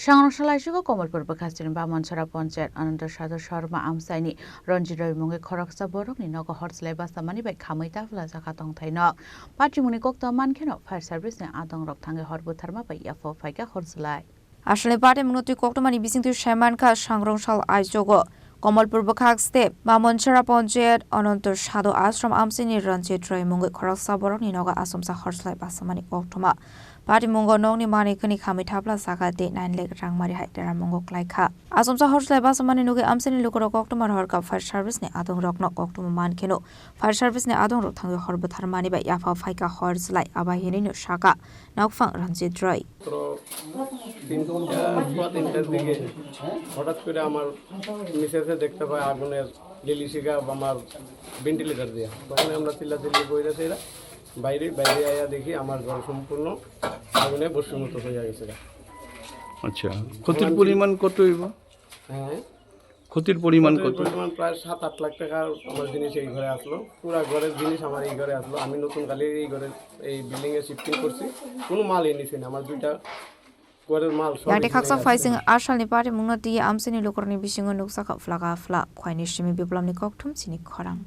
Sangrongsal Aichugo Kamalpur Bwkahsate Bamancherra Panchayat Ananta Sadhu Ashram Amchaini Ranjit Mwngwi Khoroksa Borok Nogo Horjwlai Bachama bai Khamwi Thapla Chakha Tongthainok Patimwng Koktwma Mankhe Fire Service Adongrok Thangwi Bwtharma bai Yaphao Phaikha Horjwlai Ashley Patimwng Koktwma bising tu Shamanka Sangrongsal Aichugo Kamalpur Bwkahsate Bamancherra Panchayat Ananta Sadhu Ashram Amchaini Ranjit Mwngwi Khoroksa Borok Nogo Asomsa Horjwlai Bachama Koktwma Patimwng Nongni Manikani Khamwi Thapla Chakha de 9 lek rangmari haidara Mongo Phaikha Asomsa Horjwlai Bachama Nogo Amchaini Lukoro Koktwma Horka Fire Service ne Adongrok no Koktwma Mankhe no Fire Service ne Adongrok Thangwi Bwtharma ni bai Yaphao Phaikha Horjwlai Abahini no Shaka Nokfang Ranjit হঠাৎ করে আমার মিসেসে দেখতে পাই আগুনের লিলিশিকা আমার ventilator দিয়া তখন আমরা চিল্লাচিল্লি কইরাছি এরা বাইরে আয়া দেখি আমার ঘর সম্পূর্ণ আগুনে বসুমতো হয়ে গেছে। আচ্ছা ক্ষতির পরিমাণ কত হইব? হ্যাঁ ক্ষতির পরিমাণ কত? প্রায় 7-8 লাখ টাকার আমার জিনিস এই ঘরে আসলো, পুরো ঘরের জিনিস আমার এই ঘরে আসলো। আমি নতুন কালে এই ঘরে এই বিল্ডিং এ শিফটিং করছি, কোনো মাল এনেছি না, আমার দুইটা Yang Khungsa Phaising Ashal ni Patimwng ti Amchaini Lukorni bisingo nuksa ka flaga fla khwaini shimi biplam ni Koktwma Chini Khorang